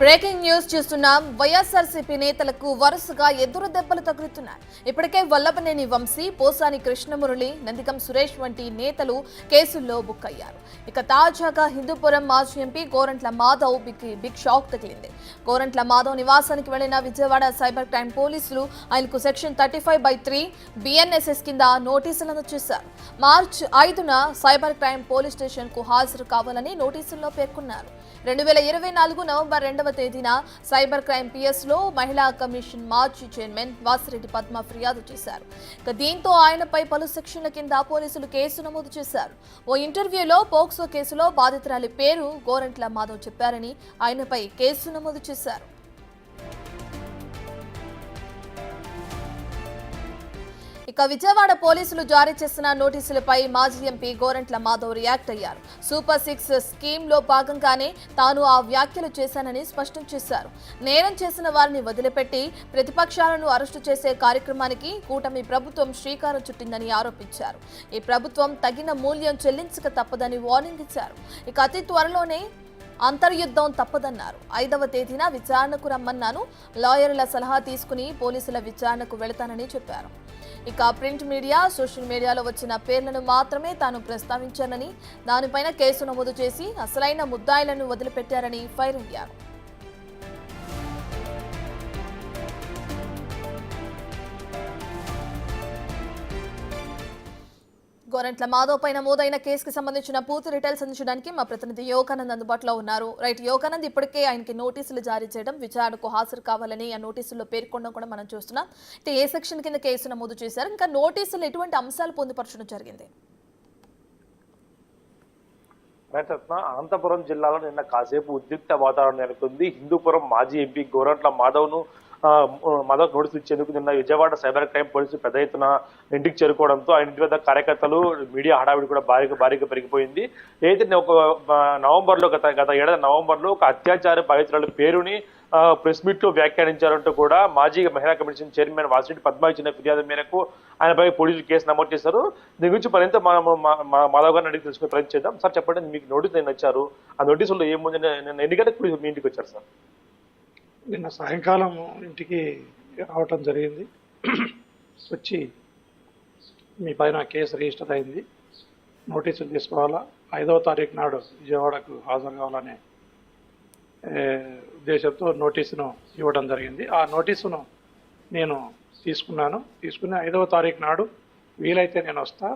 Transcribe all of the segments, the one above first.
Breaking news చూస్తున్నాం. వైఎస్ఆర్సీపీ నేతలకు వరుసగా ఎదురు దెబ్బలు తగులుతున్నాయి. ఇప్పటికే వల్లభనేని వంశీ, పోసాని కృష్ణమురళి, నందిగం సురేష్ వంటి నేతలు కేసుల్లో బుక్ అయ్యారు. ఇక తాజాగా హిందూపురం మాజీ MP Gorantla Madhav big shock తగిలింది. గోరంట్ల మాధవ్ నివాసానికి వెళ్లిన విజయవాడ సైబర్ క్రైమ్ పోలీసులు ఆయనకు సెక్షన్ 35/3 BNSS కింద నోటీసులను చేశారు. మార్చి 5న సైబర్ క్రైమ్ పోలీస్ స్టేషన్ కు హాజరు కావాలని నోటీసుల్లో పేర్కొన్నారు. 2024 నవంబర్ 2వ తేదీన సైబర్ క్రైమ్ PS లో మహిళా కమిషన్ మాజీ చైర్మన్ వాసిరెడ్డి పద్మ ఫిర్యాదు చేశారు. దీంతో ఆయనపై పలు సెక్షన్ల కింద పోలీసులు కేసు నమోదు చేశారు. ఓ ఇంటర్వ్యూలో పోక్సో కేసులో బాధితురాలి పేరు గోరంట్ల మాధవ్ చెప్పారని ఆయనపై కేసు నమోదు చేశారు. ఇక విజయవాడ పోలీసులు జారీ చేసిన నోటీసులపై మాజీ ఎంపీ గోరంట్ల మాధవ్ రియాక్ట్ అయ్యారు. సూపర్ 6 స్కీమ్ లో భాగంగానే తాను ఆ వ్యాఖ్యలు చేశానని స్పష్టం చేశారు. నేరం చేసిన వారిని వదిలిపెట్టి ప్రతిపక్షాలను అరెస్టు చేసే కార్యక్రమానికి కూటమి ప్రభుత్వం శ్రీకారం చుట్టిందని ఆరోపించారు. ఈ ప్రభుత్వం తగిన మూల్యం చెల్లించక తప్పదని వార్నింగ్ ఇచ్చారు. ఇక అతి త్వరలోనే అంతర్యుద్ధం తప్పదన్నారు. 5వ తేదీన విచారణకు రమ్మన్నాను. లాయర్ల సలహా తీసుకుని పోలీసుల విచారణకు వెళతానని చెప్పారు. ఇక ప్రింట్ మీడియా, సోషల్ మీడియాలో వచ్చిన పేర్లను మాత్రమే తాను ప్రస్తావించానని, దానిపైన కేసు నమోదు చేసి అసలైన ముద్దాయిలను వదిలిపెట్టారని ఫైర్ అయ్యారు. గోరంట్ల మాధవ్ పై నమోదైన కేసుకు సంబంధించిన పూర్తి డీటెయిల్స్ అందించడానికి మా ప్రతినిధి యోగానంద్ అందుబాటులో ఉన్నారు. రైట్ యోగానంద్, ఇప్పటికే ఆయనకి నోటీసులు జారీ చేయడం, విచారణకు హాజరు కావాలని ఆ నోటీసుల్లో పేర్కొనడం కూడా మనం చూస్తున్నాం. ఏ సెక్షన్ కింద కేసు నమోదు చేశారు, ఇంకా నోటీసులు ఎటువంటి అంశాలు పొందుపరచడం జరిగింది? అనంతపురం జిల్లాలో నిన్న కాసేపు ఉద్రిక్త వాతావరణం నెలకొంది. హిందూపురం మాజీ ఎంపీ గోరంట్ల మాధవ్ నోటీసులు ఇచ్చేందుకు నిన్న విజయవాడ సైబర్ క్రైమ్ పోలీసులు పెద్ద ఎత్తున ఇంటికి చేరుకోవడంతో ఆయన ఇంటి వద్ద కార్యకర్తలు, మీడియా హడావిడి కూడా భారీగా పెరిగిపోయింది. అయితే నవంబర్లో గత ఏడాది నవంబర్లో ఒక అత్యాచార బాధితురాల పేరుని ప్రెస్ మీట్ లో వ్యాఖ్యానించారంటూ కూడా మాజీ మహిళా కమిషన్ చైర్మన్ వాసిరెడ్డి పద్మ ఇచ్చిన ఫిర్యాదు మేరకు ఆయనపై పోలీసులు కేసు నమోదు చేశారు. దీని గురించి మరింత మాధవ్ గారిని అడిగి తెలుసుకునే ప్రయత్నం చేద్దాం. సార్ చెప్పండి, మీకు నోటీస్ నేను వచ్చారు, ఆ నోటీసులో ఏముంది, ఎన్ని గంటలకు మీ ఇంటికి వచ్చారు సార్? నిన్న సాయంకాలం ఇంటికి రావటం జరిగింది. వచ్చి మీ పైన కేసు రిజిస్టర్ అయింది, నోటీసులు తీసుకోవాలా, 5వ తారీఖు నాడు విజయవాడకు హాజరు కావాలనే ఉద్దేశంతో నోటీసును ఇవ్వడం జరిగింది. ఆ నోటీసును నేను తీసుకుని 5వ తారీఖు నాడు వీలైతే నేను వస్తా,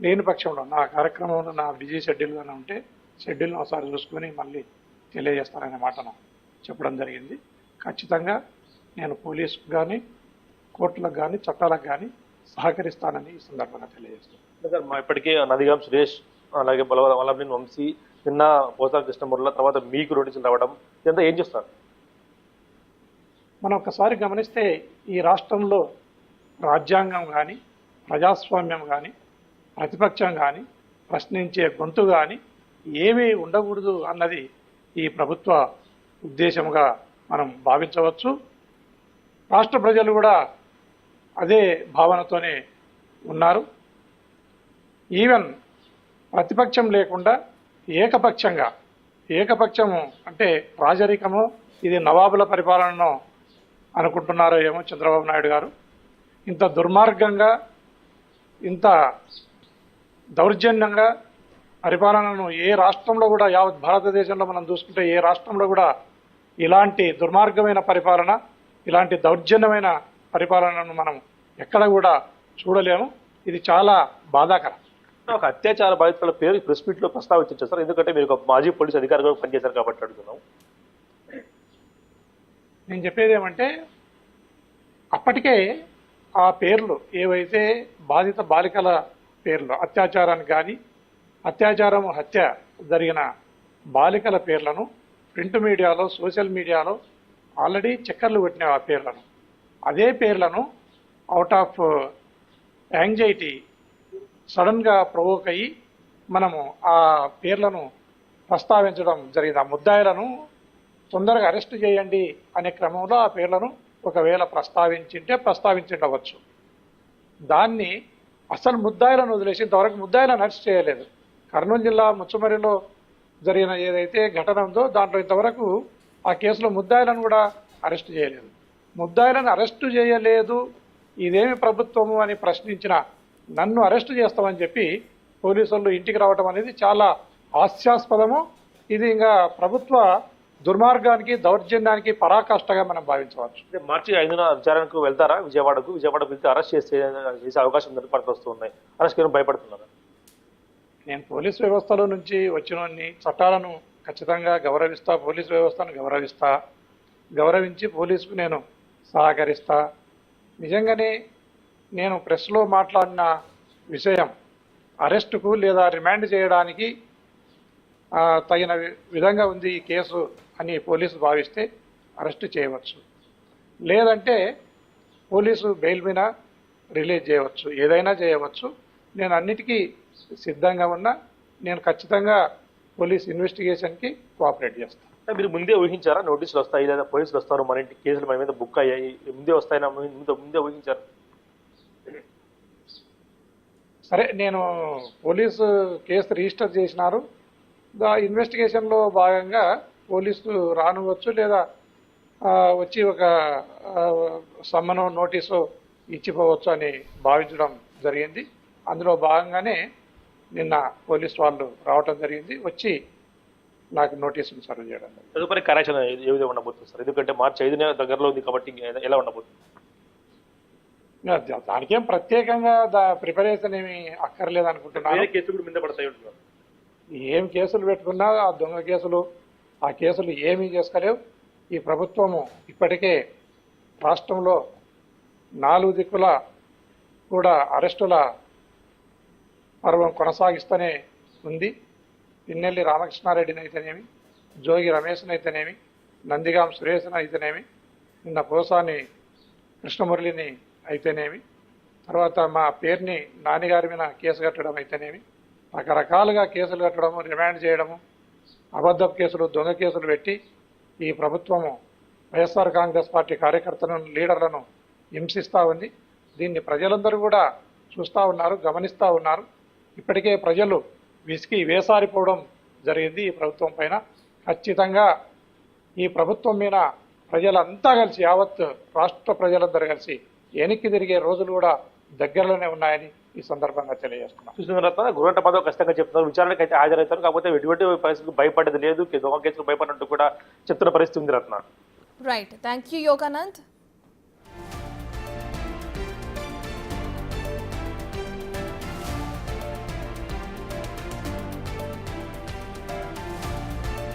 లేని పక్షంలో నా కార్యక్రమంలో నా బిజీ షెడ్యూల్గానే ఉంటే షెడ్యూల్ని ఒకసారి చూసుకొని మళ్ళీ తెలియజేస్తాననే మాటను చెప్పడం జరిగింది. ఖచ్చితంగా నేను పోలీసుకు కానీ, కోర్టులకు కానీ, చట్టాలకు కానీ సహకరిస్తానని ఈ సందర్భంగా తెలియజేస్తాను. ఇప్పటికే నందిగం సురేష్, అలాగే వల్లభనేని వంశీ, నిన్న పోసాని కృష్ణమురళి, తర్వాత మీకు నోటీసులు రావడం, ఇదంతా ఏం చేస్తారు? మనం ఒకసారి గమనిస్తే ఈ రాష్ట్రంలో రాజ్యాంగం కానీ, ప్రజాస్వామ్యం కానీ, ప్రతిపక్షం కానీ, ప్రశ్నించే గొంతు కానీ ఏమీ ఉండకూడదు అన్నది ఈ ప్రభుత్వ ఉద్దేశంగా మనం భావించవచ్చు. రాష్ట్ర ప్రజలు కూడా అదే భావనతోనే ఉన్నారు. ఈవెన్ ప్రతిపక్షం లేకుండా ఏకపక్షము అంటే రాజరికము, ఇది నవాబుల పరిపాలనను అనుకుంటున్నారో ఏమో చంద్రబాబు నాయుడు గారు. ఇంత దుర్మార్గంగా, ఇంత దౌర్జన్యంగా పరిపాలనను ఏ రాష్ట్రంలో కూడా, యావత్ భారతదేశంలో మనం చూసుకుంటే ఏ రాష్ట్రంలో కూడా ఇలాంటి దుర్మార్గమైన పరిపాలన, ఇలాంటి దౌర్జన్యమైన పరిపాలనను మనం ఎక్కడ కూడా చూడలేము. ఇది చాలా బాధాకరం. ఒక అత్యాచార బాధితుల పేరు ప్రెస్ మీట్ లో ప్రస్తావించారు సార్, ఎందుకంటే మీరు ఒక మాజీ పోలీస్ అధికారిగా పనిచేశారు కాబట్టి అడుగుతున్నాం. నేను చెప్పేది ఏమంటే, అప్పటికే ఆ పేర్లు ఏవైతే బాధిత బాలికల పేర్లు, అత్యాచారానికి కానీ, హత్య జరిగిన బాలికల పేర్లను ప్రింట్ మీడియాలో, సోషల్ మీడియాలో ఆల్రెడీ చక్కర్లు కొట్టిన ఆ పేర్లను, అదే పేర్లను అవుట్ ఆఫ్ యాంగ్జైటీ సడన్గా ప్రొవోక్ అయ్యి మనము ఆ పేర్లను ప్రస్తావించడం జరిగింది. ఆ ముద్దాయిలను తొందరగా అరెస్ట్ చేయండి అనే క్రమంలో ఆ పేర్లను ఒకవేళ ప్రస్తావించిండవచ్చు. దాన్ని అసలు ముద్దాయిలను వదిలేసి ఇంతవరకు ముద్దాయిలను అరెస్ట్ చేయలేదు. కర్నూలు జిల్లా ముచ్చమరిలో జరిగిన ఏదైతే ఘటన ఉందో దాంట్లో ఇంతవరకు ఆ కేసులో ముద్దాయిలను కూడా అరెస్ట్ చేయలేదు. ముద్దాయిలను అరెస్టు చేయలేదు, ఇదేమి ప్రభుత్వము అని ప్రశ్నించిన నన్ను అరెస్టు చేస్తామని చెప్పి పోలీసు వాళ్ళు ఇంటికి రావడం అనేది చాలా హాస్యాస్పదము. ఇది ఇంకా ప్రభుత్వ దుర్మార్గానికి, దౌర్జన్యానికి పరాకాష్ఠగా మనం భావించవచ్చు. అంటే మార్చి 5న విచారణకు వెళ్తారా విజయవాడకు వెళ్తే అరెస్ట్ చేసే అవకాశం ఉందని వస్తున్నాయి. అరెస్ట్ చేయడం భయపడుతున్నారు. నేను పోలీస్ వ్యవస్థలో నుంచి వచ్చినోన్ని చట్టాలను ఖచ్చితంగా గౌరవిస్తా, పోలీస్ వ్యవస్థను గౌరవించి పోలీసుకు నేను సహకరిస్తా. నిజంగానే నేను ప్రెస్లో మాట్లాడిన విషయం అరెస్టుకు లేదా రిమాండ్ చేయడానికి తగిన విధంగా ఉంది ఈ కేసు అని పోలీసు భావిస్తే అరెస్టు చేయవచ్చు, లేదంటే పోలీసు బెయిల్ మీద రిలీజ్ చేయవచ్చు, ఏదైనా చేయవచ్చు. నేను అన్నిటికీ సిద్ధంగా ఉన్నా. నేను ఖచ్చితంగా పోలీస్ ఇన్వెస్టిగేషన్కి కోఆపరేట్ చేస్తాను. మీరు ముందే ఊహించారా నోటీసులు వస్తాయి లేదా పోలీసులు వస్తారు, మన ఇంటి కేసులు మన మీద బుక్ అయ్యాయి, ముందే వస్తాయని ముందే ఊహించారు? సరే, నేను పోలీసు కేసు రిజిస్టర్ చేసినారు. ఇన్వెస్టిగేషన్లో భాగంగా పోలీసులు రానివచ్చు, లేదా వచ్చి ఒక సమ్మనో నోటీసు ఇచ్చిపోవచ్చు అని భావించడం జరిగింది. అందులో భాగంగానే నిన్న పోలీసు వాళ్ళు రావటం జరిగింది, వచ్చి నాకు నోటీసులు సర్వ్ చేయడం. తదుపరి కార్యాచరణ ఏ విధంగా ఉండబోతుంది సార్? ఎందుకంటే మార్చి 5నే దగ్గరలో ఉంది కాబట్టి ఎలా ఉండబోతుంది? దానికేం ప్రత్యేకంగా ప్రిపరేషన్ ఏమి అక్కర్లేదు అనుకుంటున్నాను. కేసులు కూడా మీద పడతాయి. ఏం కేసులు పెట్టుకున్నా ఆ దొంగ కేసులు, ఆ కేసులు ఏమీ చేసుకోలేవు. ఈ ప్రభుత్వము ఇప్పటికే రాష్ట్రంలో 4 దిక్కుల కూడా అరెస్టుల పర్వం కొనసాగిస్తూనే ఉంది. పిన్నెల్లి రామకృష్ణారెడ్డిని అయితేనేమి, జోగి రమేష్ని అయితేనేమి, నందిగాం సురేష్ని అయితేనేమి, నిన్న పోసాని కృష్ణమురళిని అయితేనేమి, తర్వాత మా పేరుని నాన్నగారి మీద కేసు కట్టడం అయితేనేమి, రకరకాలుగా కేసులు కట్టడము, రిమాండ్ చేయడము, అబద్ధపు కేసులు, దొంగ కేసులు పెట్టి ఈ ప్రభుత్వము వైఎస్ఆర్ కాంగ్రెస్ పార్టీ కార్యకర్తలను, లీడర్లను హింసిస్తూ ఉంది. దీన్ని ప్రజలందరూ కూడా చూస్తూ ఉన్నారు, గమనిస్తూ ఉన్నారు. ఇప్పటికే ప్రజలు విసిగి వేసారిపోవడం జరిగింది ఈ ప్రభుత్వం పైన. ఖచ్చితంగా ఈ ప్రభుత్వం మీద ప్రజలంతా కలిసి, యావత్ రాష్ట్ర ప్రజలందరూ కలిసి వెనక్కి తిరిగే రోజులు కూడా దగ్గరలోనే ఉన్నాయని ఈ సందర్భంగా తెలియజేస్తున్నాం. చూసిన తర్వాత గోరంట్ల మాధవ్ ఖచ్చితంగా చెప్తున్నారు విచారణకు అయితే హాజరవుతారు, కాకపోతే ఎటువంటి పరిస్థితులకు భయపడేది లేదు, దొంగ కేసులు భయపడినట్టు కూడా చెప్తున్న పరిస్థితి ఉంది Ratna. Right, thank you Yoganand.